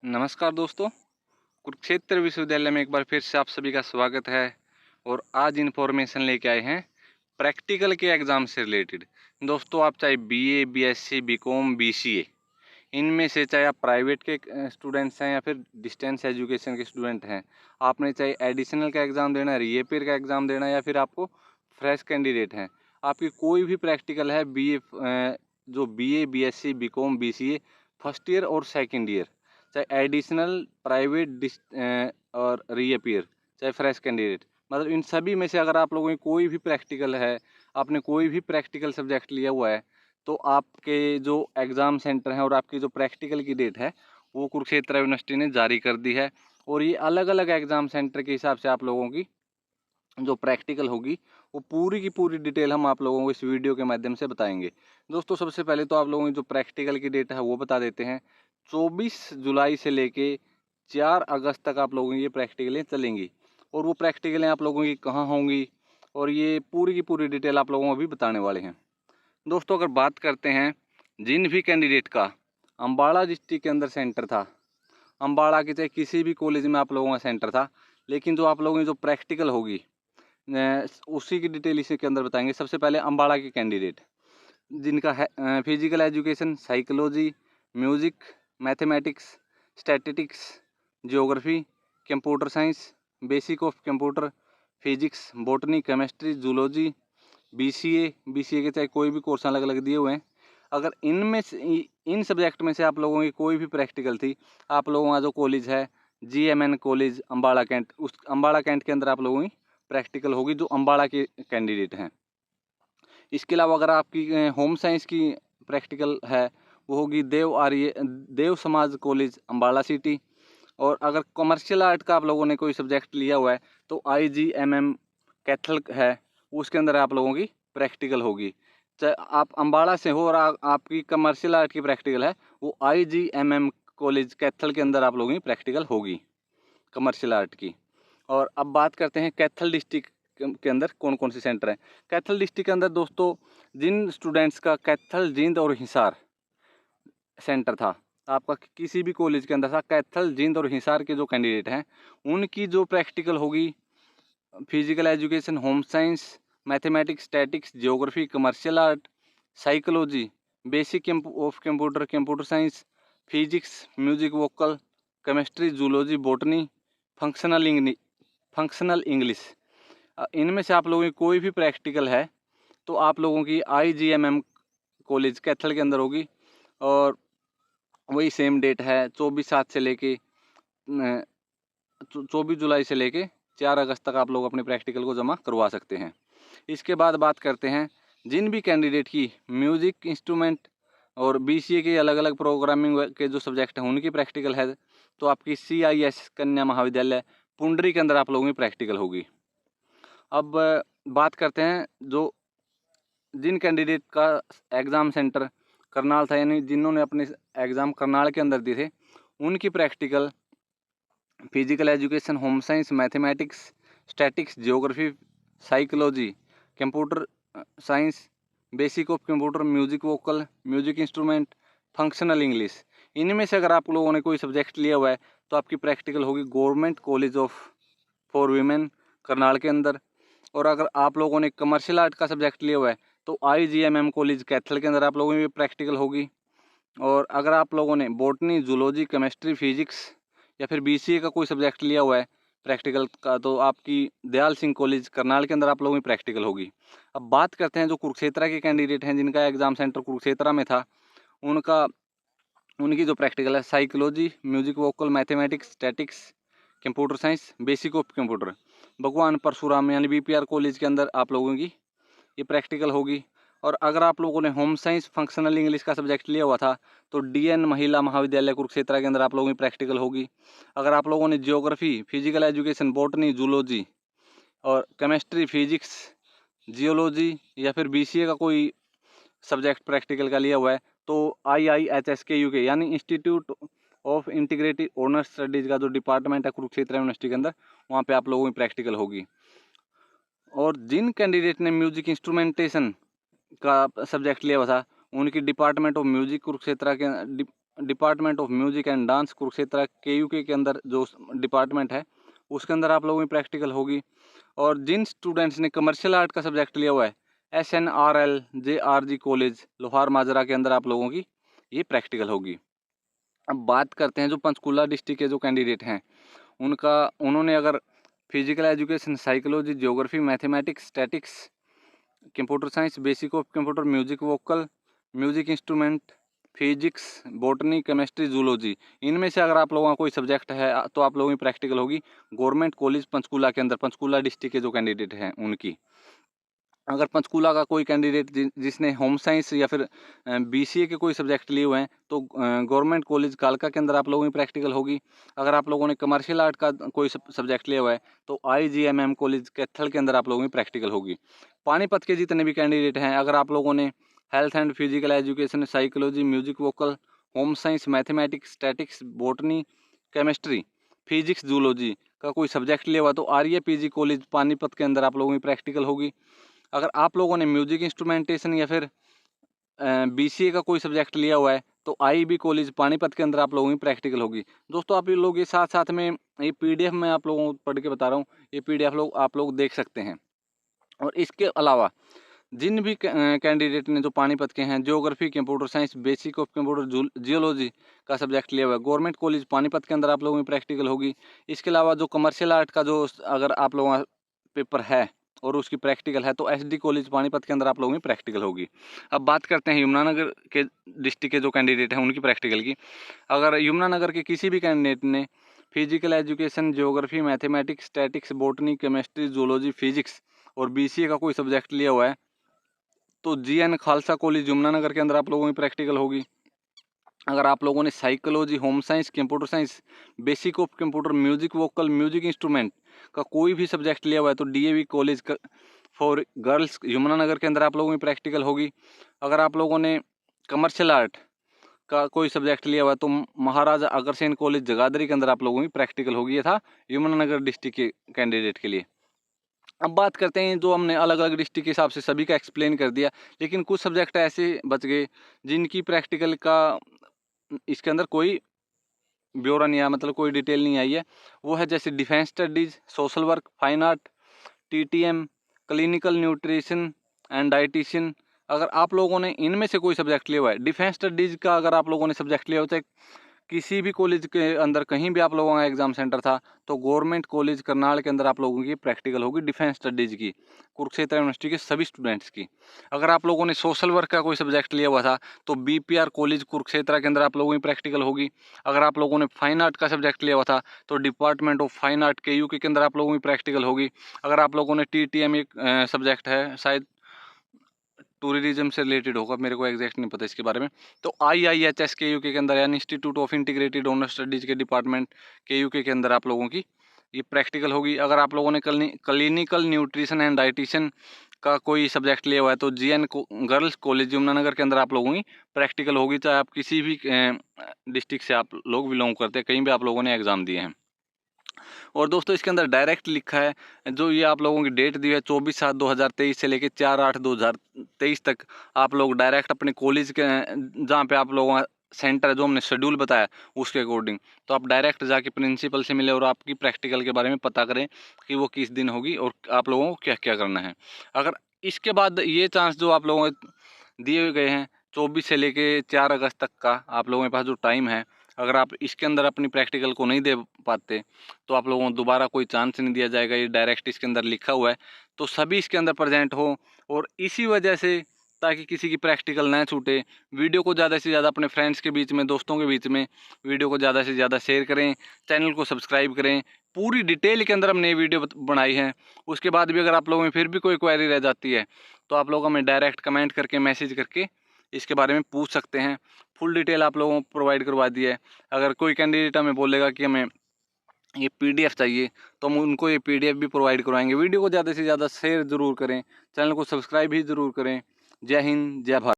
नमस्कार दोस्तों, कुरुक्षेत्र विश्वविद्यालय में एक बार फिर से आप सभी का स्वागत है। और आज इन्फॉर्मेशन लेके आए हैं प्रैक्टिकल के एग्ज़ाम से रिलेटेड। दोस्तों, आप चाहे बीए, बीएससी, बीकॉम, बीसीए, इनमें से चाहे आप प्राइवेट के स्टूडेंट्स हैं या फिर डिस्टेंस एजुकेशन के स्टूडेंट हैं, आपने चाहे एडिशनल का एग्ज़ाम देना है, रीएपीआर का एग्ज़ाम देना है, या फिर आपको फ्रेश कैंडिडेट हैं, आपकी कोई भी प्रैक्टिकल है, जो BA, BSc, BCom, BCA first year और सेकेंड ईयर, चाहे एडिशनल, प्राइवेट और रीअपीयर, चाहे फ्रेश कैंडिडेट, मतलब इन सभी में से अगर आप लोगों की कोई भी प्रैक्टिकल है, आपने कोई भी प्रैक्टिकल सब्जेक्ट लिया हुआ है, तो आपके जो एग्ज़ाम सेंटर हैं और आपकी जो प्रैक्टिकल की डेट है वो कुरुक्षेत्र यूनिवर्सिटी ने जारी कर दी है। और ये अलग अलग एग्ज़ाम सेंटर के हिसाब से आप लोगों की जो प्रैक्टिकल होगी वो पूरी की पूरी डिटेल हम आप लोगों को इस वीडियो के माध्यम से बताएंगे। दोस्तों, सबसे पहले तो आप लोगों की जो प्रैक्टिकल की डेट है वो बता देते हैं। 24 जुलाई से लेके 4 अगस्त तक आप लोगों की ये प्रैक्टिकलें चलेंगी। और वो प्रैक्टिकलें आप लोगों की कहाँ होंगी और ये पूरी की पूरी डिटेल आप लोगों को अभी बताने वाले हैं। दोस्तों, अगर बात करते हैं जिन भी कैंडिडेट का अम्बाड़ा डिस्ट्रिक्ट के अंदर सेंटर था, अम्बाड़ा के चाहे किसी भी कॉलेज में आप लोगों का सेंटर था, लेकिन जो आप लोगों की जो प्रैक्टिकल होगी उसी की डिटेल इसी के अंदर बताएंगे। सबसे पहले अम्बाड़ा के कैंडिडेट जिनका है physical education, psychology, music, mathematics, statistics, geography, computer science, basic of computer, physics, botany, chemistry, zoology, BCA के चाहे कोई भी कोर्स अलग अलग दिए हुए हैं। अगर इनमें से इन सब्जेक्ट में से आप लोगों की कोई भी प्रैक्टिकल थी, आप लोगों का जो कॉलेज है जीएमएन कॉलेज अम्बाड़ा कैंट, उस अम्बाड़ा कैंट के अंदर आप लोगों की प्रैक्टिकल होगी जो अम्बाड़ा के कैंडिडेट हैं। इसके अलावा अगर आपकी होम साइंस की प्रैक्टिकल है वो होगी देव समाज कॉलेज अम्बाड़ा सिटी। और अगर कमर्शियल आर्ट का आप लोगों ने कोई सब्जेक्ट लिया हुआ है तो आईजीएमएम कैथल है, उसके अंदर आप लोगों की प्रैक्टिकल होगी। चाहे आप अम्बाड़ा से हो और आपकी कमर्शियल आर्ट की प्रैक्टिकल है, वो आईजीएमएम कॉलेज कैथल के अंदर आप लोगों की प्रैक्टिकल होगी कमर्शियल आर्ट की। और अब बात करते हैं कैथल डिस्ट्रिक्ट के अंदर कौन कौन से सेंटर हैं। कैथल डिस्ट्रिक्ट के अंदर दोस्तों जिन स्टूडेंट्स का कैथल, जींद और हिसार सेंटर था, आपका किसी भी कॉलेज के अंदर था, कैथल, जींद और हिसार के जो कैंडिडेट हैं उनकी जो प्रैक्टिकल होगी physical education, home science, mathematics, statics, geography, commercial art, psychology, basic of computer, computer science, physics, music vocal, chemistry, zoology, botany, functional English, इनमें से आप लोगों की कोई भी प्रैक्टिकल है तो आप लोगों की आईजीएमएम कॉलेज कैथल के अंदर होगी। और वही सेम डेट है, 24/7 से लेके 24 जुलाई से लेके 4 अगस्त तक आप लोग अपने प्रैक्टिकल को जमा करवा सकते हैं। इसके बाद बात करते हैं जिन भी कैंडिडेट की म्यूज़िक इंस्ट्रूमेंट और बीसीए के अलग अलग प्रोग्रामिंग के जो सब्जेक्ट हैं उनकी प्रैक्टिकल है, तो आपकी सीआईएस कन्या महाविद्यालय पुंडरी के अंदर आप लोगों की प्रैक्टिकल होगी। अब बात करते हैं जो जिन कैंडिडेट का एग्ज़ाम सेंटर करनाल था, यानी जिन्होंने अपने एग्ज़ाम करनाल के अंदर दिए थे, उनकी practical physical education, home science, mathematics, statics, geography, psychology, computer science, basic of computer, music vocal, music instrument, functional English, इनमें से अगर आप लोगों ने कोई सब्जेक्ट लिया हुआ है तो आपकी प्रैक्टिकल होगी government college of for women Karnal के अंदर। और अगर आप लोगों ने कमर्शियल आर्ट का सब्जेक्ट लिया हुआ है तो आईजीएमएम कॉलेज कैथल के अंदर आप लोगों की प्रैक्टिकल होगी। और अगर आप लोगों ने बॉटनी, जूलॉजी, केमिस्ट्री, फिजिक्स या फिर बीसीए का कोई सब्जेक्ट लिया हुआ है प्रैक्टिकल का, तो आपकी दयाल सिंह कॉलेज करनाल के अंदर आप लोगों की प्रैक्टिकल होगी। अब बात करते हैं जो कुरुक्षेत्र के कैंडिडेट हैं जिनका एग्ज़ाम सेंटर कुरुक्षेत्र में था, उनका उनकी जो प्रैक्टिकल है psychology, music vocal, mathematics, statics, computer science, basic of computer, भगवान परशुराम यानी बीपीआर कॉलेज के अंदर आप लोगों की ये प्रैक्टिकल होगी। और अगर आप लोगों ने होम साइंस, फंक्शनल इंग्लिश का सब्जेक्ट लिया हुआ था तो डीएन महिला महाविद्यालय कुरुक्षेत्र के अंदर आप लोगों की प्रैक्टिकल होगी। अगर आप लोगों ने geography, physical education, botany, zoology और केमिस्ट्री, फिजिक्स, जियोलॉजी या फिर बीसीए का कोई सब्जेक्ट प्रैक्टिकल का लिया हुआ है तो IIHSK यानी institute of integrated honours studies का जो डिपार्टमेंट है कुरुक्षेत्र यूनिवर्सिटी के अंदर, वहाँ पे आप लोगों की प्रैक्टिकल होगी। और जिन कैंडिडेट ने म्यूजिक इंस्ट्रूमेंटेशन का सब्जेक्ट लिया हुआ था उनकी डिपार्टमेंट ऑफ म्यूजिक कुरुक्षेत्र के department of music and dance Kurukshetra KUK के अंदर जो डिपार्टमेंट है उसके अंदर आप लोगों की प्रैक्टिकल होगी। और जिन स्टूडेंट्स ने कमर्शियल आर्ट का सब्जेक्ट लिया हुआ है SNRL JRG कॉलेज लोहार माजरा के अंदर आप लोगों की ये प्रैक्टिकल होगी। अब बात करते हैं जो पंचकुला डिस्ट्रिक्ट के जो कैंडिडेट हैं उन्होंने अगर physical education, psychology, geography, mathematics, statics, computer science, basic of computer, music vocal, music instrument, physics, botany, chemistry, zoology, इनमें से अगर आप लोगों का कोई सब्जेक्ट है तो आप लोगों की प्रैक्टिकल होगी गवर्नमेंट कॉलेज पंचकुला के अंदर, पंचकुला डिस्ट्रिक्ट के जो कैंडिडेट हैं उनकी। अगर पंचकुला का कोई कैंडिडेट जिसने होम साइंस या फिर BCA के कोई सब्जेक्ट लिए हुए हैं तो गवर्नमेंट कॉलेज कालका के अंदर आप लोगों की प्रैक्टिकल होगी। अगर आप लोगों ने कमर्शियल आर्ट का कोई सब्जेक्ट लिया हुआ है तो IGMM कॉलेज कैथल के अंदर आप लोगों की प्रैक्टिकल होगी। पानीपत के जितने भी कैंडिडेट हैं, अगर आप लोगों ने health and physical education, psychology, music vocal, home science, mathematics, statics, botany, chemistry, physics, zoology का कोई सब्जेक्ट लिया हुआ तो RA PG कॉलेज पानीपत के अंदर आप लोगों की प्रैक्टिकल होगी। अगर आप लोगों ने म्यूजिक इंस्ट्रूमेंटेशन या फिर BCA का कोई सब्जेक्ट लिया हुआ है तो IB कॉलेज पानीपत के अंदर आप लोगों की प्रैक्टिकल होगी। दोस्तों आप लोग ये साथ साथ में ये PDF में आप लोगों को पढ़ के बता रहा हूँ, ये PDF आप लोग देख सकते हैं। और इसके अलावा जिन भी कैंडिडेट ने जो पानीपत के हैं geography, computer science, basic of computer, geology का सब्जेक्ट लिया हुआ है गवर्नमेंट कॉलेज पानीपत के अंदर आप लोगों की प्रैक्टिकल होगी। इसके अलावा जो कमर्शियल आर्ट का जो अगर आप लोगों का पेपर है और उसकी प्रैक्टिकल है तो SD कॉलेज पानीपत के अंदर आप लोगों की प्रैक्टिकल होगी। अब बात करते हैं यमुनानगर के डिस्ट्रिक्ट के जो कैंडिडेट हैं उनकी प्रैक्टिकल की। अगर यमुनानगर के किसी भी कैंडिडेट ने physical education, geography, mathematics, statics, botany, chemistry, zoology, physics और BCA का कोई सब्जेक्ट लिया हुआ है तो GN खालसा कॉलेज यमुनानगर के अंदर आप लोगों की प्रैक्टिकल होगी। अगर आप लोगों ने psychology, home science, computer science, basic of computer, music vocal, music instrument का कोई भी सब्जेक्ट लिया हुआ है तो DAV college for girls Yamunanagar के अंदर आप लोगों की प्रैक्टिकल होगी। अगर आप लोगों ने कमर्शियल आर्ट का कोई सब्जेक्ट लिया हुआ है तो महाराजा अग्रसेन कॉलेज जगाधरी के अंदर आप लोगों की प्रैक्टिकल होगी। ये था यमुनानगर डिस्ट्रिक्ट के कैंडिडेट के लिए। अब बात करते हैं जो हमने अलग अलग डिस्ट्रिक्ट के हिसाब से सभी का एक्सप्लेन कर दिया, लेकिन कुछ सब्जेक्ट ऐसे बच गए जिनकी प्रैक्टिकल का इसके अंदर कोई ब्यौरा नहीं आया, मतलब कोई डिटेल नहीं आई है। वो है जैसे defence studies, social work, fine art, TTM, clinical nutrition and dietitian. अगर आप लोगों ने इनमें से कोई सब्जेक्ट लिया हुआ है, डिफेंस स्टडीज़ का अगर आप लोगों ने सब्जेक्ट लिया हो चाहे किसी भी कॉलेज के अंदर कहीं भी आप लोगों का एग्जाम सेंटर था तो गवर्नमेंट कॉलेज करनाल के अंदर आप लोगों की प्रैक्टिकल होगी डिफेंस स्टडीज़ की, कुरुक्षेत्र यूनिवर्सिटी के सभी स्टूडेंट्स की। अगर आप लोगों ने सोशल वर्क का कोई सब्जेक्ट लिया हुआ था तो BPR कॉलेज कुरुक्षेत्र के अंदर आप लोगों की प्रैक्टिकल होगी। अगर आप लोगों ने फाइन आर्ट का सब्जेक्ट लिया हुआ था तो department of fine art KUK के अंदर आप लोगों की प्रैक्टिकल होगी। अगर आप लोगों ने TTM एक सब्जेक्ट है, शायद टूरिज्म से रिलेटेड होगा, मेरे को एग्जैक्ट नहीं पता इसके बारे में, तो IIHS KUK के अंदर यानी institute of integrated honour studies के डिपार्टमेंट KUK के अंदर आप लोगों की ये प्रैक्टिकल होगी। अगर आप लोगों ने क्लिनिकल न्यूट्रिशन एंड डाइटिशियन का कोई सब्जेक्ट लिया हुआ है तो GN गर्ल्स कॉलेज यमुनानगर के अंदर आप लोगों की प्रैक्टिकल होगी, चाहे आप किसी भी डिस्ट्रिक्ट से आप लोग बिलोंग करते हैं, कहीं भी आप लोगों ने एग्ज़ाम दिए हैं। और दोस्तों इसके अंदर डायरेक्ट लिखा है, जो ये आप लोगों की डेट दी है 24/7/2023 से लेकर 4/8/2023 तक आप लोग डायरेक्ट अपने कॉलेज के जहाँ पे आप लोगों का सेंटर है, जो हमने शेड्यूल बताया उसके अकॉर्डिंग, तो आप डायरेक्ट जाके प्रिंसिपल से मिले और आपकी प्रैक्टिकल के बारे में पता करें कि वो किस दिन होगी और आप लोगों को क्या क्या करना है। अगर इसके बाद ये चांस जो आप लोगों को दिए गए हैं 24 से लेके 4 अगस्त तक का आप लोगों के पास जो टाइम है, अगर आप इसके अंदर अपनी प्रैक्टिकल को नहीं दे पाते तो आप लोगों को दोबारा कोई चांस नहीं दिया जाएगा। ये डायरेक्ट इसके अंदर लिखा हुआ है, तो सभी इसके अंदर प्रेजेंट हो। और इसी वजह से ताकि किसी की प्रैक्टिकल ना छूटे, वीडियो को ज़्यादा से ज़्यादा अपने फ्रेंड्स के बीच में, दोस्तों के बीच में वीडियो को ज़्यादा से ज़्यादा शेयर करें, चैनल को सब्सक्राइब करें। पूरी डिटेल के अंदर हमने ये वीडियो बनाई है। उसके बाद भी अगर आप लोगों में फिर भी कोई क्वेरी रह जाती है तो आप लोग हमें डायरेक्ट कमेंट करके, मैसेज करके इसके बारे में पूछ सकते हैं। फुल डिटेल आप लोगों को प्रोवाइड करवा दी है। अगर कोई कैंडिडेट हमें बोलेगा कि हमें ये PDF चाहिए तो हम उनको ये PDF भी प्रोवाइड करवाएंगे। वीडियो को ज़्यादा से ज़्यादा शेयर ज़रूर करें, चैनल को सब्सक्राइब भी ज़रूर करें। जय हिंद, जय भारत।